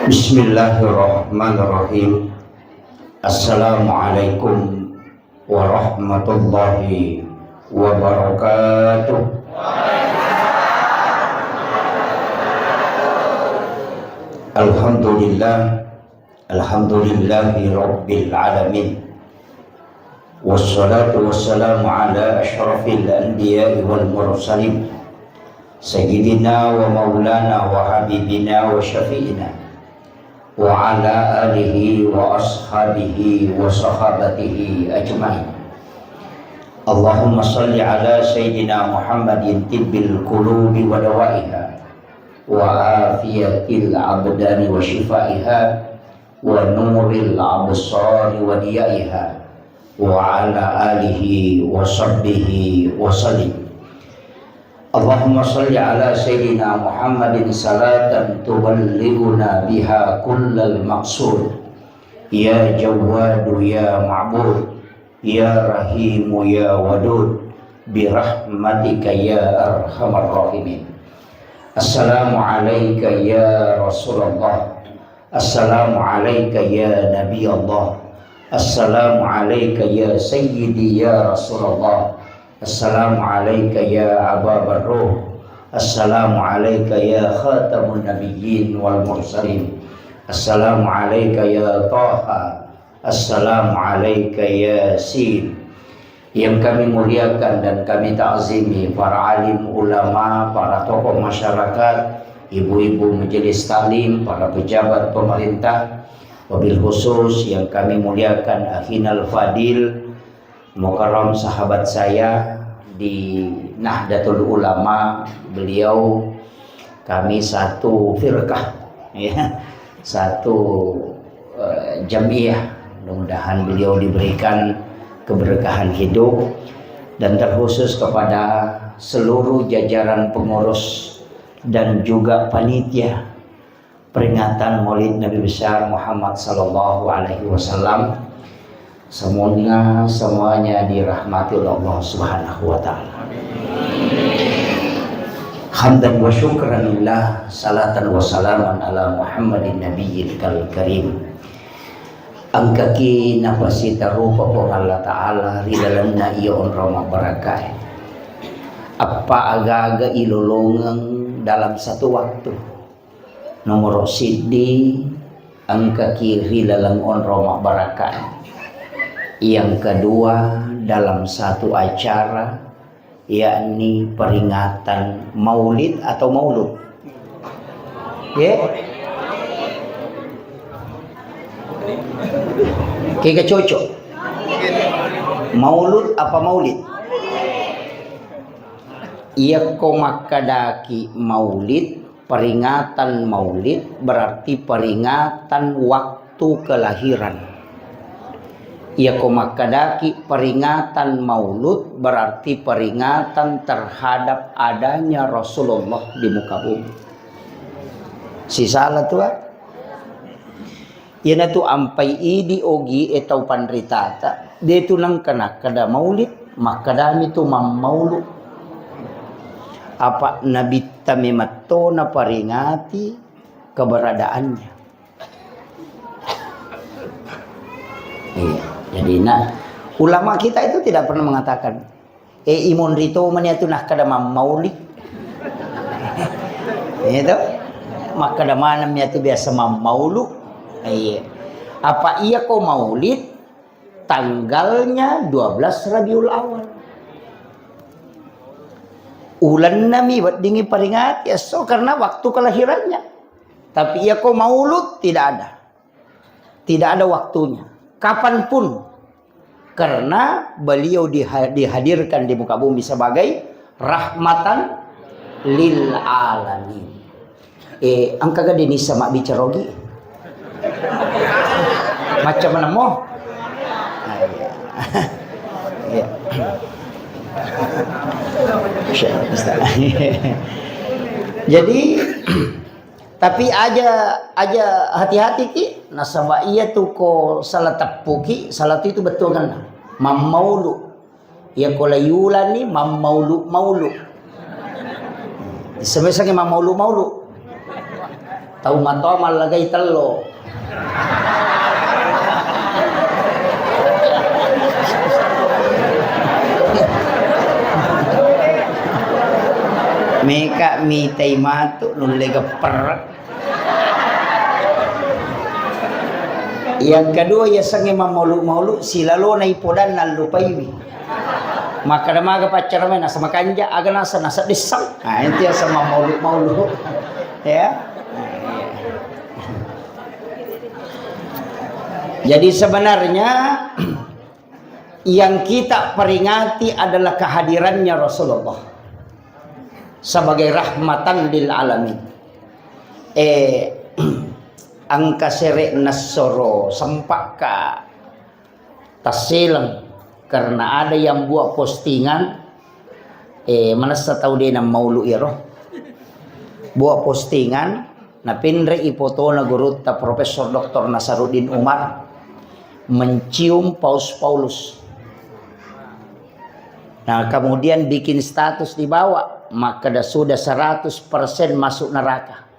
Bismillahirrahmanirrahim. Assalamualaikum warahmatullahi wabarakatuh. Alhamdulillahi rabbil alamin. Wassalatu wassalamu ala asyrafil anbiya'i wal mursalin Sayyidina wa maulana wa habibina wa syafi'ina wa ala alihi wa ashabihi wa sahabatihi ajma'in. Allahumma salli ala Sayyidina Muhammadin tibbil qulubi wa dawaiha wa afiyatil abdani wa shifaiha wa nuril absari wa diyaiha wa ala alihi wa sahbihi wa sallim. Allahumma salli ala Sayyidina Muhammadin salatan tuballighuna biha kullal maqsud. Ya Jawwadu ya Ma'bud, ya Rahimu ya Wadud, birahmatika ya Arhamar Rahimin. Assalamu alayka ya Rasulullah, assalamu alayka ya Nabi Allah, assalamu alayka ya Sayyidi ya Rasulullah, assalamu alayka ya Aba Ruh, assalamu alayka ya Khatamun Nabiyyin wal Mursalin, assalamu alayka ya Taha, assalamu alayka ya Yasin. Yang kami muliakan dan kami ta'zimi para alim ulama, para tokoh masyarakat, ibu-ibu majelis taklim, para pejabat pemerintah, wabil khusus yang kami muliakan akhinal fadil mukarram sahabat saya di Nahdlatul Ulama. Beliau kami satu firqah ya, satu jamiah. Mudah-mudahan beliau diberikan keberkahan hidup, dan terkhusus kepada seluruh jajaran pengurus dan juga panitia peringatan Maulid Nabi besar Muhammad sallallahu alaihi wasallam. Semuanya dirahmati oleh Allah Subhanahu wa taala. Hamdan wa syukran lillah, salatan wa salaman ala Muhammadin nabiyil karim. Angkaki napasita rupa po Allah Ta'ala ridalan na iyon rama barakay. Apa aga-aga ilulungang dalam satu waktu. Nomor sidi angkaki ridalang on rama barakay. Yang kedua dalam satu acara, yakni peringatan maulid atau maulud. Ya. Kaya cocok. Maulud apa maulid? Ia komakadaki maulid, peringatan maulid berarti peringatan waktu kelahiran. Ia komakadaki peringatan maulud berarti peringatan terhadap adanya Rasulullah di muka bumi. Si salah tuh. Yan tu ampai idi ogi etau panritata. Dia tu nang kena kada maulid, makadami tu mamaulu. Apa Nabi tamimato na paringati keberadaannya. Iya, jadi ulama kita itu tidak pernah mengatakan imun rito maniatu nah kada mamauli. Itu maka kada mana tu biasa mamaulu. Iya. Apa iya kau maulid tanggalnya 12 Rabiul Awal. Ulan nami buat dingin peringat ya so karena waktu kelahirannya. Tapi iya kau maulud tidak ada. Tidak ada waktunya. Kapanpun. Karena beliau dihadirkan di muka bumi sebagai rahmatan lil alamin. Angka gede ni sama bicarogi. Macam mana mo? Ya. Jadi tapi aja hati-hati ki nasaba iya tu ko salah tapuki salah itu betul kan mamaulu ya ko layulan ni mamaulu maulu sebesarnya mamaulu Tahu matomal lagay telo. Meka mitay mato nung lega perak. Yang kedua ya sange mamulu-maulu silalo na ipodan na lupaywi. Maka damaga pacar may nasa makanja aga nasa desang. Nah itu ya sama maulu-maulu. Ya. Jadi sebenarnya yang kita peringati adalah kehadirannya Rasulullah sebagai rahmatan lil alamin. Angka sere nasoro sempaka tasilang karena ada yang buat postingan mana tahu dia nama maulu iro buat postingan na pinre ipoto na guruta Profesor Dr. Nasaruddin Umar mencium Paus Paulus. Nah kemudian bikin status di bawah, maka sudah 100% masuk neraka.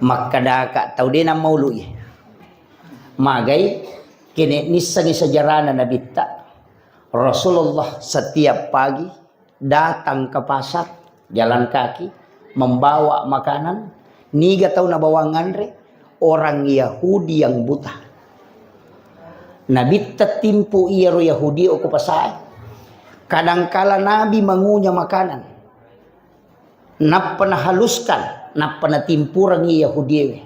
Maka daka tahu dia nama maulu ya. Magai kini nisangi sejarah na nabita. Rasulullah setiap pagi datang ke pasar jalan kaki membawa makanan. Niga tahu na bawangan re orang Yahudi yang buta. Nabi tertimpu iya ro Yahudi o kupasai. Kadangkala Nabi mengunyah makanan. Napa haluskan, napa timpurang iya Yahudi.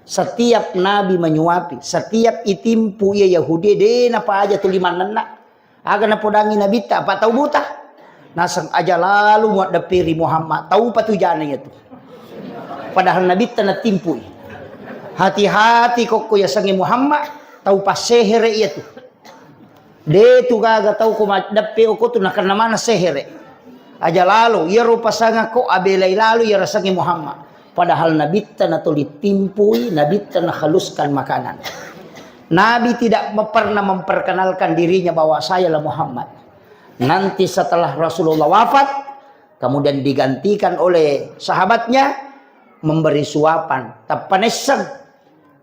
Setiap Nabi menyuapi, setiap itimpu iya Yahudi de napa aja tuliman nana. Aga napodangi Nabi tak apa tahu buta. Nasang aja lalu muat dapiri Muhammad tahu patujana itu. Padahal Nabi tanah timpu. Hati-hati kok ya sangi Muhammad tahu pas sehere itu. De tu gaga tahu ko dape ko tu nakana mana sehere. Aja lalu ya rupa sanga ko abelai lalu ya rasangi Muhammad. Padahal Nabi tanah tulit timpui, Nabi tanah haluskan makanan. Nabi tidak pernah memperkenalkan dirinya bahwa saya lah Muhammad. Nanti setelah Rasulullah wafat, kemudian digantikan oleh sahabatnya memberi suapan. Tapanesan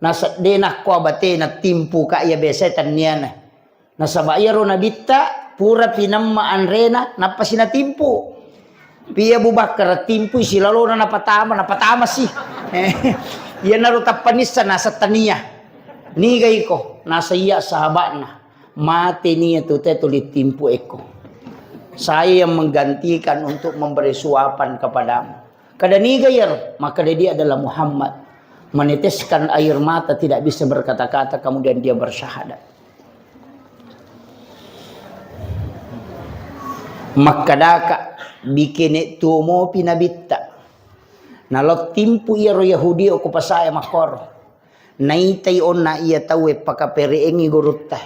nasa denah ko abate na timpu ka ya besetan niana. Nasa bayaro nabita pura pinamma anrena napa sinatimpu. Pia Abu Bakar timpu silalo na napatama sih. Yan naru tapanisa nasa taniya. Nigay ko nasa iya sahabat na. Mati niya tulit timpu eko. Saya yang menggantikan untuk memberi suapan kepadamu. Kada nigayar maka dia adalah Muhammad. Meneteskan air mata tidak bisa berkata-kata kemudian dia bersyahadat. Makadaka bikin itu mo pinabita nalot timpu iro Yahudi o kupasaya makor naitay on na iya tawe pakapereengi gurutay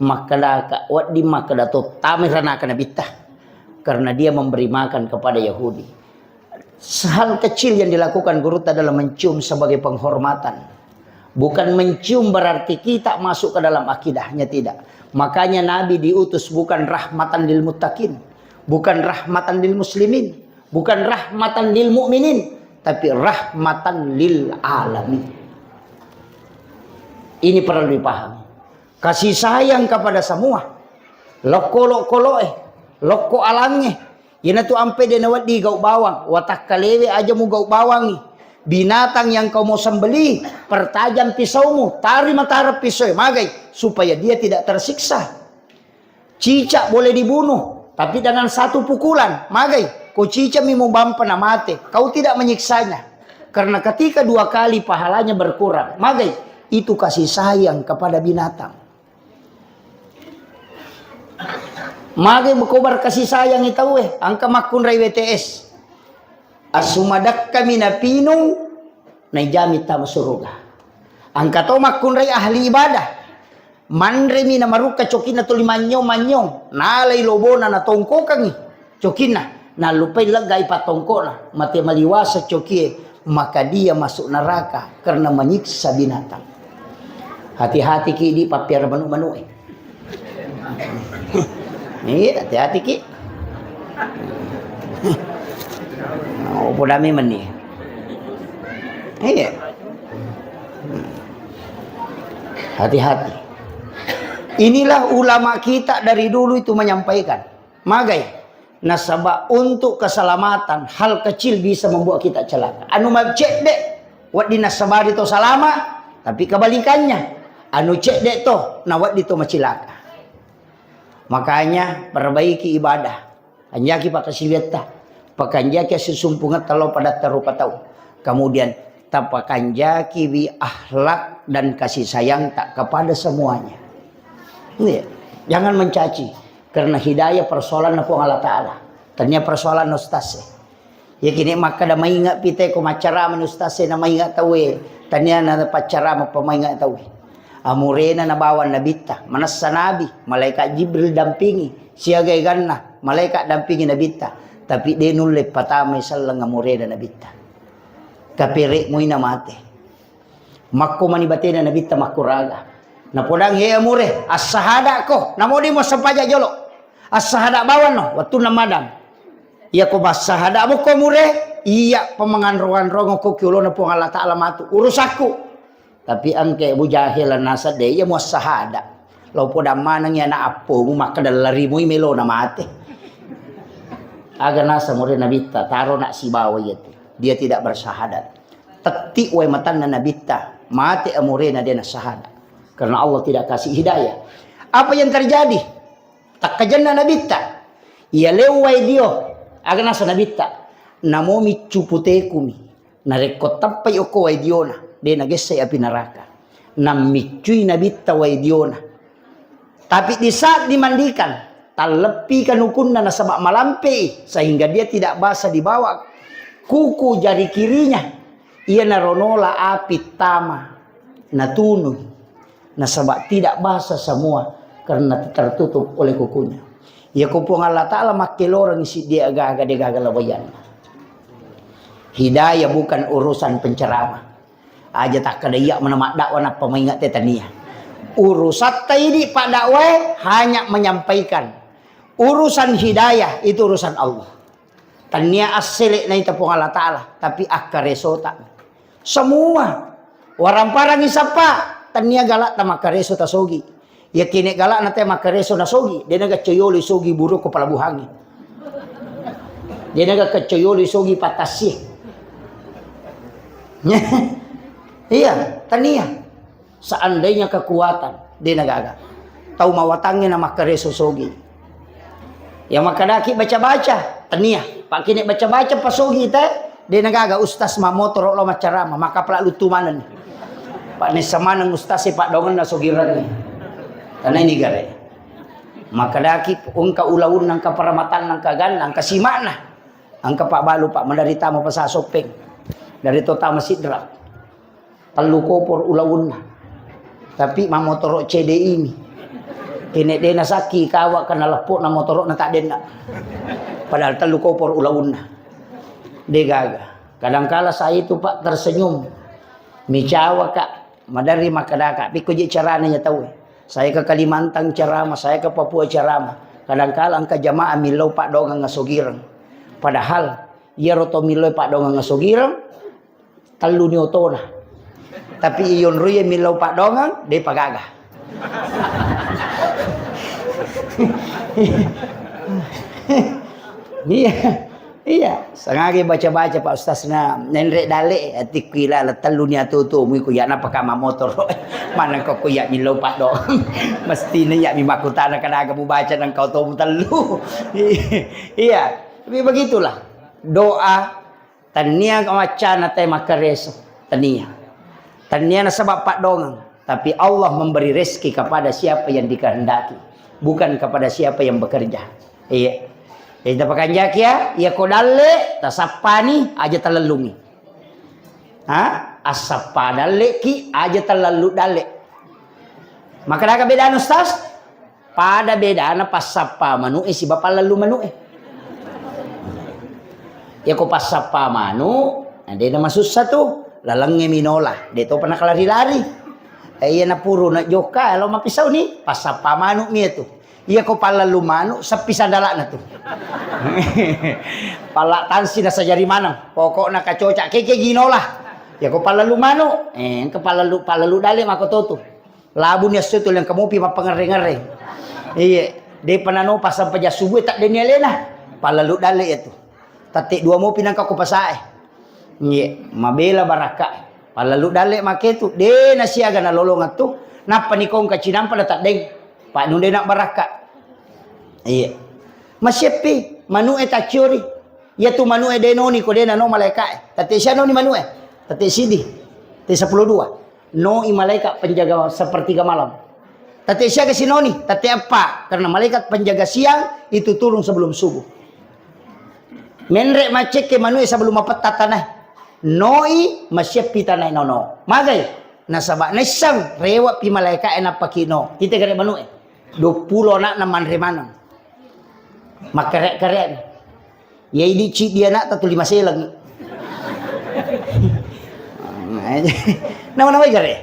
makadaka wat di makadato tamirana kanabita karena dia memberi makan kepada Yahudi. Hal kecil yang dilakukan gurut adalah mencium sebagai penghormatan, bukan mencium berarti kita masuk ke dalam akidahnya, tidak. Makanya Nabi diutus bukan rahmatan lil muttaqin, bukan rahmatan lil muslimin, bukan rahmatan lil mu'minin, tapi rahmatan lil alamin. Ini perlu dipahami. Kasih sayang kepada semua. Loko alangnya. Yana tu ampe dia nawat di gau bawang, watak kalewe aja mu gau bawangi. Binatang yang kau mau sembeli, pertajam pisaumu, tarik mata pisau, magai supaya dia tidak tersiksa. Cicak boleh dibunuh, tapi dengan satu pukulan, magai. Kau cicak mau bampa na mate, kau tidak menyiksanya. Karena ketika 2 kali pahalanya berkurang, magai itu kasih sayang kepada binatang. Magai berkobar kasih sayang itu angka makun rai WTS. Asumadak kami na pinong na jamit tama suruga. Ang katomak kunray ahli ibadah. Manre mi na maruka cokin na tulimanyong. Nalay lobo na natongko kangi. Cokin na. Nalupay lagay patongko na. Mati maliwasa cokie. Maka dia masuk neraka karena menyiksa binatang. Hati-hati ki di papiar manu-manu Iya, hati-hati ki. Oh, dami man ni. Iya. Hati-hati. Inilah ulama kita dari dulu itu menyampaikan. Magai. Nasabah untuk keselamatan. Hal kecil bisa membuat kita celaka. Anu cek dek. Wad di nasabah itu salama. Tapi kebalikannya. Anu cek dek toh. Nawad itu macilaka. Makanya perbaiki ibadah. Anjaki pakai siweta. Pakanjaki susumpungan talau pada terupa tahu. Kemudian tapakanjaki bi akhlak dan kasih sayang tak kepada semuanya. Nih, jangan mencaci karena hidayah persoalan aku Allah Taala. Ternyata persoalan ustaz. Ya kini maka dah maingat pite ko macara men ustaz na maingat tahu. Ternyata na pacara mo pamaingat tahu. Amurena na bawan nabita, manasa nabi, malaikat Jibril dampingi, siagai ganna, malaikat dampingi nabita. Tapi denule patamay sallang amurena nabita. Kapire mo ina mate. Makko manibate na nabita makuraga. Napodang ye amure as-sahada ko namodi mo sampaja jolo as-sahada bawan no waktu namadam iya ko as-sahada mo ko mure iya pamangan-rongan ko kyulo na po Allah Taala matu urus aku tapi angke bujahilan nasa de iya mo as-sahada law po manang ya na apo mo makadalari mo imelo na mate aga nasa mure nabita taro na si bawa yete dia tidak bersahadat tetti way matan na nabita mate amure na dia na sahada. Karena Allah tidak kasih hidayah. Apa yang terjadi? Tak kajanna nabita. Ia lewai dio. Aga nasa nabita. Namomi cuputekumi. Narekot tapai oko wai diona. Dia nagesay api neraka. Namicui nabita wai diona. Tapi di saat dimandikan. Talepikan hukunna nasabak malampe. Sehingga dia tidak basah di bawah. Kuku jari kirinya. Ia naronola api tama. Natunun. Nasabak tidak basah semua karena tertutup oleh kukunya. Ya kupung Allah Ta'ala makin orang isi dia agak-agak dia gagal lawayan. Hidayah bukan urusan penceramah. Aja tak kadayak menemak dakwah nak pemingat tetania. Urusan ini Pak dakwah hanya menyampaikan. Urusan hidayah itu urusan Allah. Tania aselik na itapung Allah Ta'ala. Tapi akaresota. Semua. Orang parang isapa. Tania galak ta makareso tasogi. Ya kini galak na te makareso nasogi. Dia naga coyoli sogi buruk kepala buhangi. Dia naga kecoyoli sogi patasih. Iya, tania. Seandainya kekuatan dia naga agak. Tahu mawatangnya na makareso sogi. Yang makadaki baca-baca. Tania. Pak kini baca-baca pasogi te. Dia naga agak ustaz mamotor lo macarama. Maka pelak lutumanan. Pak ni sama nang ustaz si Pak dongan na sogiran ni. Karena ini gare. Maka daki ungka ulaun nang kaparamatan nang kagan nang kasimana. Angka Pak balu Pak menderita mo pasasopeng. Dari tota masidra. Telu kopor ulaun na. Tapi mamotoro CDI ini. Kene de nasaki kawa kana lepuk na motorok na tak den. Padahal telu kopor ulaun na. De gaga. Kadangkala saya itu Pak tersenyum. Micawa Kak. Madari makadaka, piko je caranya tahu. Saya ke Kalimantan ceramah, saya ke Papua ceramah. Kadang-kala angka jamaah milau Pak dongang ngasogirang. Padahal ia roto milau Pak dongang ngasogirang, telu ni otona. Tapi iyon ruye milau Pak dongang, dia pagagah. Iya. Iya, sangagi baca-baca Pak Ustaz na nenrek dale ati kila la telu ni atu-tu mu ku ya na pakama motor. Mana kau ku ya milau Pak do. Mestinya ya mi makutana kana kamu baca nang kau tahu telu. Iya, tapi begitulah. Doa tania macana teh makareso tania. Tania na sebab Pak dongang, tapi Allah memberi rezeki kepada siapa yang dikehendaki, bukan kepada siapa yang bekerja. Iya. Kita pakai ya, ya kodale, tasapani aja terlalungi. Asapa dale ki aja terlalu dale. Maka ada beda Ustaz? Pada beda na pasapa manu si bapak lalu manu Ya ko pasapa manu, ada nama susah tuh, lalangnya minola, dia tuh pernah lari-lari. Iya na puro na joka, kalau mapisau nih pasapa manu nih tuh. Iya ko pala lumano sa pisadala na to. Pala tansi na sa jari manang. Pokok na kacocak keke ginola. Ya ko palalu mano. Palalu dali makototo. Labu niya sutul yang kamu pi mapangare-ngare. Iya, de panano pasang paja subuh tak denia lena. Palalu dali itu. Tatik dua mo pinang ko pasae. Iya, mabela baraka. Palalu dali make tu de nasiaga na lolong atu. Napa ni kong kacinam pada tak deng. Pak nunde nak baraka. Iya. Masyepi manu eta ciori. Ya tu manu denoni ko dena no malaikat. Tati siya no ni manu tati sidi. Tati 12. No i malaikat penjaga sepertiga malam. Tati siya ke sinoni. Tati apa? Karena malaikat penjaga siang itu turun sebelum subuh. Menrek macek ke manu sebelum apat tanah. Noi masyepi tanah nono. Magai nasaba nesang rewa pi malaikat ena pakino. Kita kare manu 20 nak naman remanan. Makarek-karek. Ya ini cik dia nak tatu 5 selang. Nama-nama kare.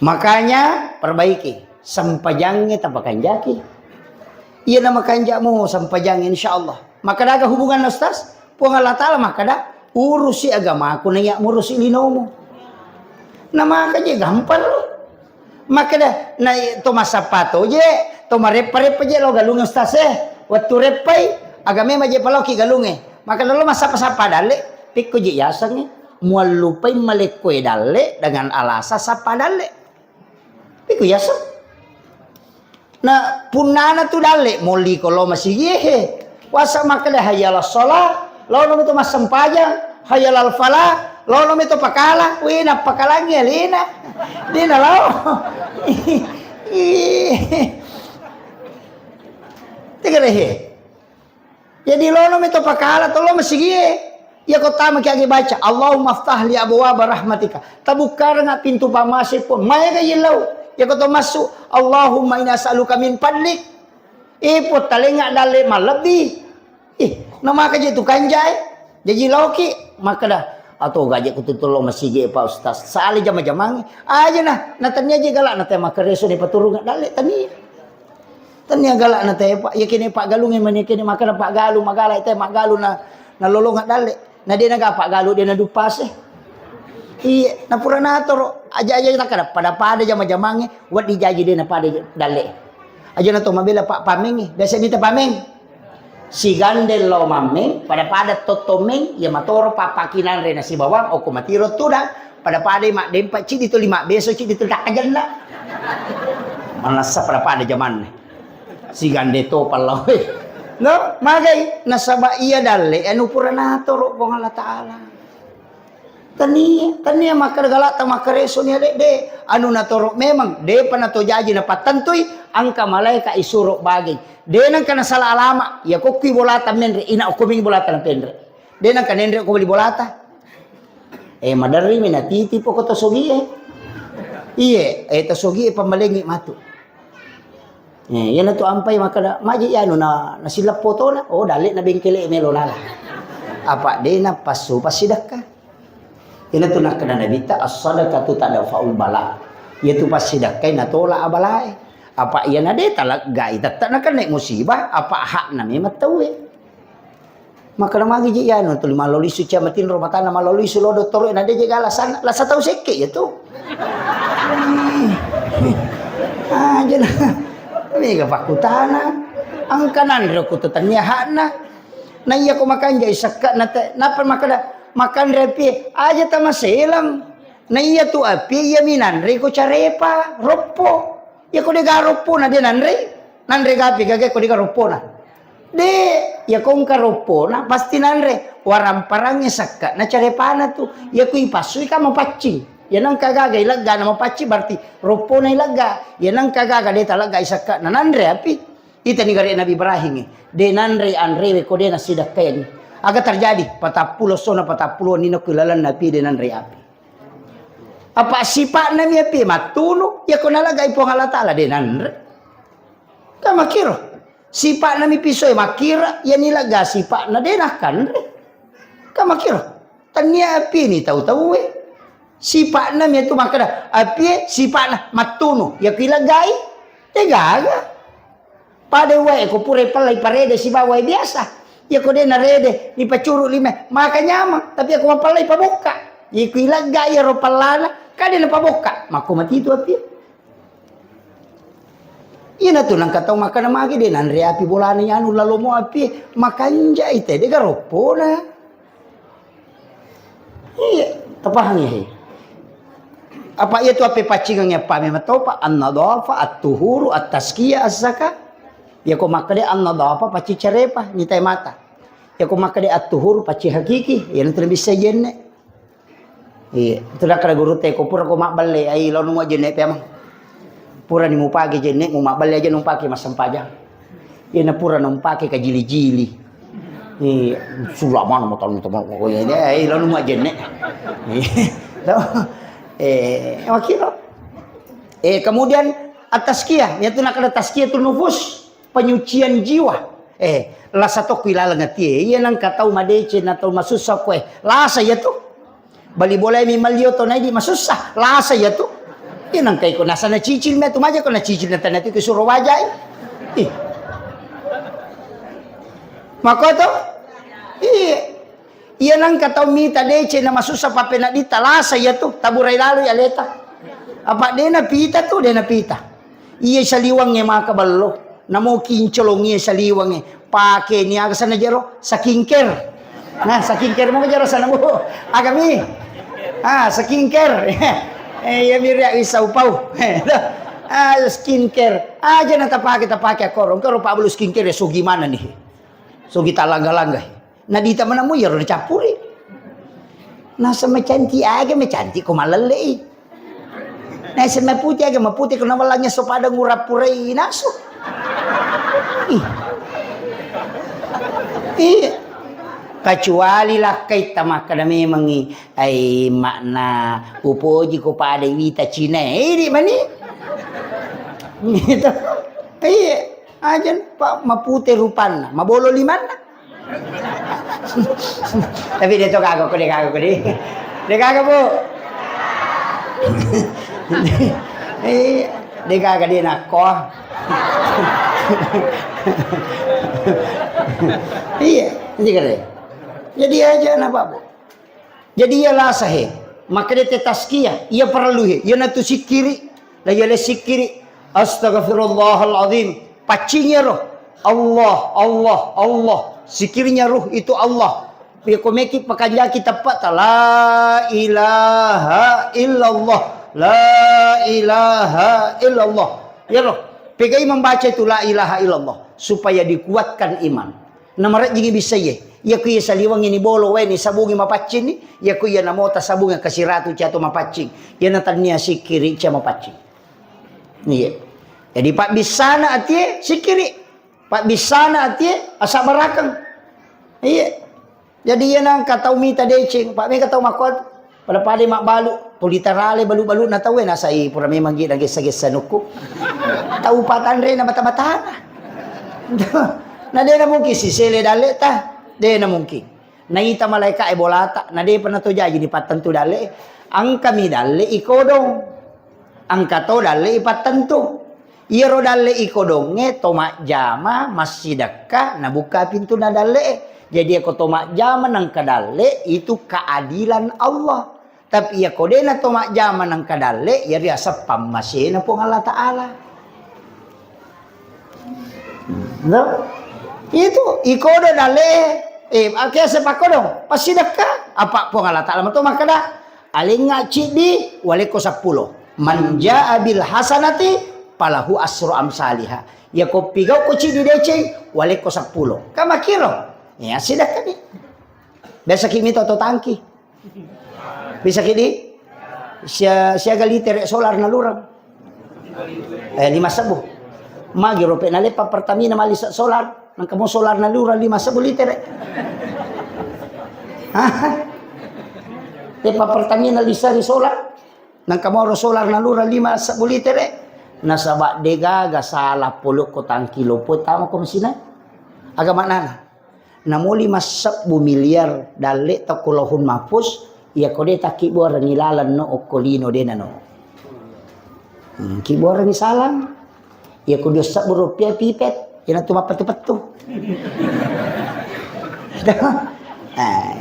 Makanya perbaiki. Sampajangnya tapakan jaki. Iya nama kanjamu sampajang insyaallah. Maka ada hubungan Ustaz. Puang Allah Ta'ala maka ada urusi agama aku nanya ngurusi linomu. Nama kaje gampang lo. Maka dah na to masapato je, to marep-rep je lo galung Ustaz Waktu repai agame maje paloki galunge. Maka lo masapa-sapa dale, pikko je yasang mual lupai malekwe dale dengan alasa sapa dale. Pikko yasang. Na punana tu dale moli kalau masih yehe. Wasa maka dah hayalah sholat, lo no itu mas sempajang, hayalal falah. Lo itu pakala, wina pakalangi alina, dina lo. Tiga deh. Jadi lo itu pakala, to lo masih gie. Ya kau tahu kaki baca, Allahumma ftah li abwaaba rahmatika. Tabukar nga pintu pamasif pun, maya kaya lau. Ya kau tahu masuk, Allahumma inna as'aluka min fadlik. Ipot talenga dale malabi. Nama kaje tu kanjai. Jadi lauki, maka dah. Atau gajak kututul lo masih ge Pak Ustaz. Saali jama-jamang aja nah natanya aja galak nate makareso ni paturung dale tani. Tania galak nate Pak ya kini Pak Galung yang kini makan Pak Galu magala teh Mak Galu na lolong dale. Na dia naga Pak Galu dia na dupas Iya na purana toro aja tak kada pada jama-jamang wat dijaji dia na pada dale. Aja na to mabela Pak Pameng desa ni te Pameng. Si gandel lo mameng pada totomeng ya matoro papakinan rena si bawang o kumatiro tuda pada mak dempa ci dito 5 beso ci dito dakajan la manasa pada zaman si gande to palaw no magay nasaba iya dalle anu purana toro kong Allah Taala tani makargala ta makareso ni de anu natoro memang de panato jaji na patantoy angka malaika isuro bagay denang kana salah alama ya ko ki bolata menre ina ko bing bolata na pendre denang kanendre ko beli bolata madari mina titi po ko to sogi iye to sogi pamalengi matu yan na to ampay makada maji yano na silap foto na dali na bengkele melolala apa dena pasu pasidaka yan na to nakana nabita as-sadaqatu tadfa'ul bala yaitu pasidakai na tola abalae apa iya na de talagay tak na kan musibah apa hak na may matawi maka namagi ji yan to maloli su cia matin romatan na maloli su lo doktor na de gala sana la sa tau seke itu aja na may kapakutana ang kanan ro ko to tanya hana na iya ko makan jay sakka na napan makan repi aja ta maselang na iya tu api yaminan re ko carepa ropo ya ko digaropo na dia nanre gapi gage ko digaropo na de ya kong karopo na pasti nanre waram parangnya sakka na carepana tu ya ko ipasui ka mapacci ya nang kagaga ilaga na mapacci berarti ropo na ilaga ya nang kagaga de talaga isakka na nanre api ita ni gari Nabi Ibrahim de nanre anre ko de na sidak kayan aga terjadi 40 sona 40 nino kulalan nabi de nanre api apa sifat na miya pi matuno ya ko nalagay po Allah Taala dinanre ka makiro sifat na mi pisoy makira ya nilaga sifat na dinakan ka makiro tanya api ni tahu sifat na miya tu makada api sifat na matuno ya kilagay tegaga pada wae ko pure palay parede si baway biasa Ya ko din narede, ni pacuro lima, makanyama, tapi ako mapalay pabuka. Iku ilag gaya ro palana, kadi na pabuka. Mako matito api. Ina tu nang katong makan magi din andre api bolana nya anu lalo mo api makanja ite de garopona. Iya, tapahang ya. Apa itu api pacingan ya pa mematopa an-nadhafa at-tuhuru at-tazkiyah az-zakah. Ya ko makade an-nadhafa paci carepa nitai mata. Ya ko makade at-tuhuru paci hakiki, ya nanti bisa jenne. Iya, itu dah kada guru te ko pura ko makballe ai lawan mo jenne pe amang. Pura ni mo pagi jenne mo makballe aja nung paki masampaja. Ya na pura nung paki ka jili-jili. Iya, sulaman mo tan teman ko ya ai lawan mo jenne. Wakilo. Kemudian at-tazkiyah, yaitu nak ada tazkiyatul nufus, penyucian jiwa. La satu kilala ngati, iya nang katau madece na tau masusah kue. Lasa ya tu. Bali boleh mi malio to nai di masusah. Lasa ya tu. Iya nang kai ko nasa na cicil me tu maja ko na cicil na tanati ke suruh wajai. Maka to? Iya. Iya nang katau mi tadece na masusah pape na di talasa ya tu. Taburai lalu ya leta. Apa dia na pita tu dia na pita. Iya saliwangnya maka ballo. Namo kincolongnya saliwangnya. Pakai ni aga sana jero sakingker. Nah sakingker mo jero sana mo. Agami. Sakingker. Ya miria isau pau. Skincare. Aja na tapake korong. Kalau pa bulu skincare ya so gimana nih? So kita langga-langga. Nadita mana mo yero dicapuri. Nah sama cantik aga me cantik ko malalei. Nah sama putih aga maputih ko nawalanya so pada ngurap-purai naso. Iya. Kecuali lah kita makan memang ay makna upoji ko pada wita Cina ini mani. Gitu. Iya. Ajan pak maputih rupana, mabolo limana. Tapi dia tu kagak dia. Dia kagak bu. Dia kagak dia nak kau. Iya, jadi aja nak bu. Jadi ia lah sahih. Maka dia tazkiyah, ia perlu ia natu sikiri, la ia sikiri. Astaghfirullahaladzim. Pacinya roh. Allah. Sikirnya ruh itu Allah. Ya komeki pakanja kita tepat la ilaha illallah. La ilaha illallah. Ya roh. Pegai membaca itu la ilaha illallah supaya dikuatkan iman. Namarat jadi bisa ye. Ya ku ya saliwang ini bolo we ni sabungi mapacin ni. Ya ku ya namota sabungi kasiratu cato mapacing. Ya natania sikiri ca mapacing. Iya. Jadi pak bisana atie sikiri. Pak bisana atie asa barakang. Iya. Jadi ya nang katau mita decing. Pak me katau makot. Pada pade mak balu. Tulitarale balu-balu na tawe na sai pura memang gid gesa-gesa nuku. Tau patan re na bata-bata. Na de na mungkin si sele dale ta. De na mungkin. Naita malaika e bolata. Na de pa na to jaji di patan tu dale. Ang kami dale ikodong. Ang kato dale ipatan tu. Iro dale ikodonge tomak jama masih dekat na buka pintu na dale. Jadi aku tomak jama nang kadale itu keadilan Allah. Tapi ya kode na tomak jama nang kadale ya riasa pamasi na pong Allah Ta'ala. No? Itu ikodo dale. Akhirnya sepakodong pasti dekat. Apa pong Allah Ta'ala matomak kada? Alinga cidi waliko 10. Manja abil hasanati palahu asru amsalihah. Ya ko pigaw ko cidi deceng waliko 10. Kama kiro. Ya sidak kani. Biasa kimi to tangki. Bisa kini. Siaga liter solar na lurang. 5,000. Magi rope na lepa Pertamina malisa solar. Nang kamo solar na lurang 5,000 liter. Lepa Pertamina lisa di solar. Nang kamo solar na lurang 5,000 liter. Nasaba dega ga salah puluk ko tangki luput tama ko masina. Aga makna. Namuli mas 10 miliar dale takulahun mapus ya kode taki buar ngilalan no okolino dena no. Ki buar ni salam ya kode 10 rupiah pipet ya tu mapatu-patu.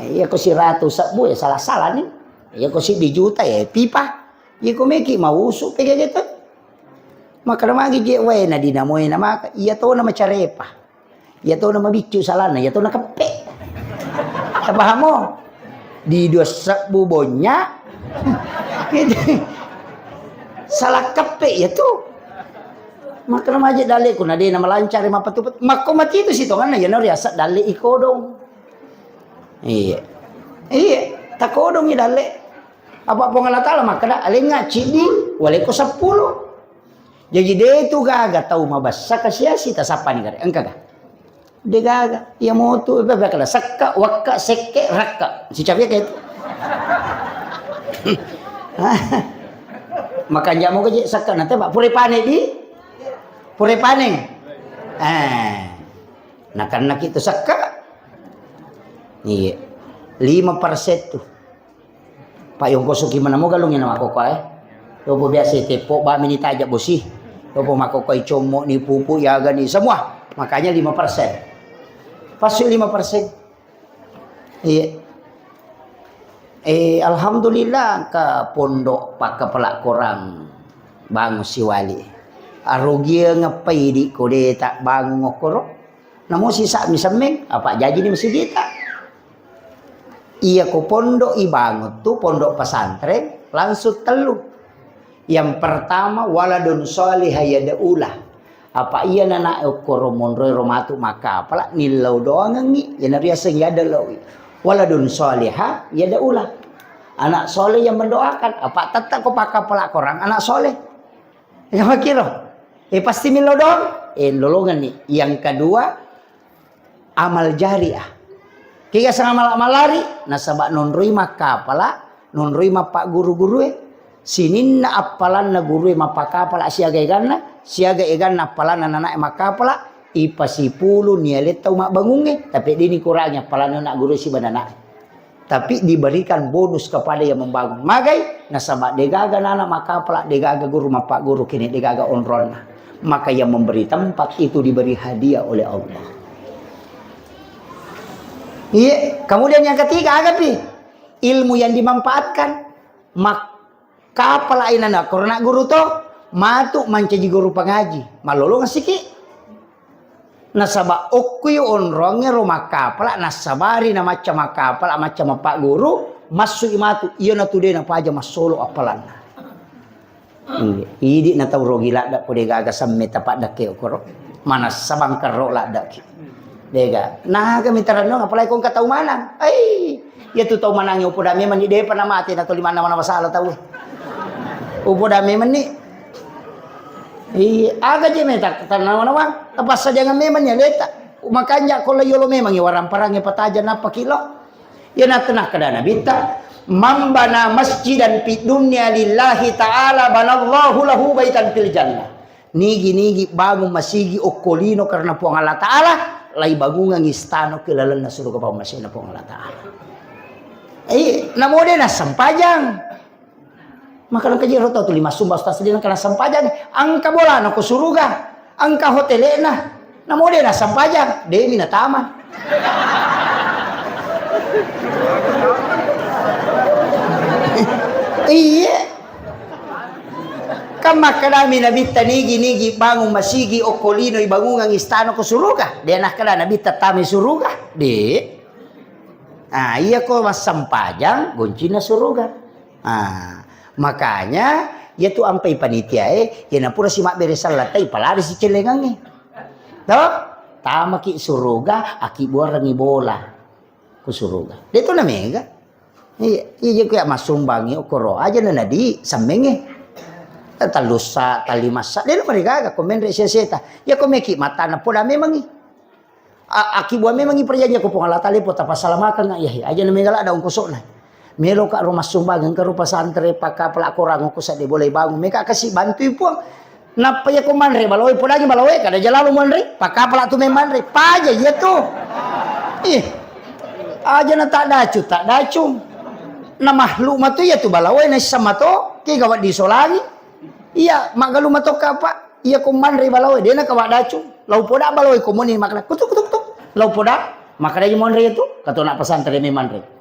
Ya ko si Ratu Sakbu ya salah-salah nih. Ya ko si dijuta ya pipa. Ya ko meki mau usuk kayak gitu. Maka magi je we na dinamoy na maka iya to na macarepa. Iya to na mabicu salana, iya to na kepe. Paham mo? Di dosa bubonya. Salah kepe ya tuh. Maka remaja dali ko na di na malancar mapatupot. Mako mati itu situ kan ya riasa dali ikodong. Iya. Iya, takodong ya dali. Apa pengalatala maka da alin nga cidi wala ko 10. Jadi dia itu gaga tahu mabasa kasiasi tasapa ni gare. Engka ga. Dia gaga. Ya mau tu ba kala sakka wakka sekke rakka. Si capia kayak itu. Maka jamu ke sakka nanti Pak pure pane di pure paning. Nah karena kita sakka. Iya. 5% tuh. Pak yung koso gimana mo galungin nama ko eh. Lobo biasa tepo ba minita aja bosi. Lobo makokoy como ni pupu ya gani semua. Makanya 5%. Pasti 5%. Iya. Alhamdulillah ke pondok pak kepala korang bangun si wali. Arogia ngapai di kode tak bangun ngokoro. Namun sisa misameng apa jadi di masjid kita. Iya ko pondok ibangun tuh pondok pesantren langsung telu. Yang pertama waladun sholih yadaulah. Apa iya nana okoro monroy romatu maka apala nilau doang ngi ya nariasa yadalawi. Waladun sholihah yadaulah. Anak soleh yang mendoakan apa tetap ko pakai pelak orang anak soleh. Ya makiro. Pasti milau dong. Lolongan nih. Yang kedua amal jariah. Kaya sa amal lari nasaba nonroy makapala nonroy mapak guru-guru sinin na apalan na guru mapakapala siaga egan na apalan na nanak makapala ipasipulu nialet tau mak bangunge tapi dini kurangnya apalan na guru si banana tapi diberikan bonus kepada yang membangun magai nasaba degaga nana makapala degaga guru mapak guru kini degaga onron maka yang memberi tempat itu diberi hadiah oleh Allah. Iya, kemudian yang ketiga agapi ilmu yang dimanfaatkan maka pelainan karena guru to matu mancaji guru pengaji malolo ngasiki nasaba okuy onrongnya rumah kapala nasabari na macam kapala macam pak guru masuk imatu iya na tude na paja masolo apalan idi na tahu rogila dak pode gaga samme tapak dak okoro mana sabang karo la dak dega nah kami taranong apalagi kung kataw manang ay ya tu taw manang yung upo dami man di pa na mati na to lima naman na masala taw upo dami man ni aga je metak tanaw naman tapos sa jangan meman ya leta makanya ko layolo memang ya warang parang ya patajan na pakilo ya natanah kadana bita mambana masjidan fi dunya lillahi ta'ala banallahu lahu baitan fil jannah nigi bangun masigi okolino karena po ang Allah Ta'ala lay bagungang istano kilala na surga pa masih na po ang Allah Ta'ala namode na sampajang maka lang kajiro to 5 sumbas tas din kana sampajang ang kabola na ko suruga ang kahotele na namode na sampajang demi na tama iya kamak kadami nabita nigi bangun masigi okolino ibangungang istano ko suruga di anak kada nabita tami suruga di iya ko mas sampajang gunci na suruga makanya ya tu ampai panitia ya na pura si mak beresal latay palari si celengang to tama ki suruga aki buar rangi bola ko suruga dito na mega iya kaya masumbangi okoro aja na nadi samenge talusa talimasa dia mereka aga komen reseseta ya komeki mata na poda memang aki buah memang perjanjian ko pangala tali po tapasalamakan ya aja na megala ada ungkusok na melo ka rumah sumbangan ka rupa santre paka pelakor ko sa di boleh bangun meka kasih bantu po napaya ko manre baloy poda ni baloy kada jalalo manre paka pelak tu memanre paja ya tu aja na tak dacu na makhluk matu ya tu baloy na sama to ki gawat di solani iya magalu matok apa iya kuman ri balawe dia na kawa dacu lau poda balawe komuni makna kutuk lau poda Maka dari mandre itu, kata nak pesantren ini mandre.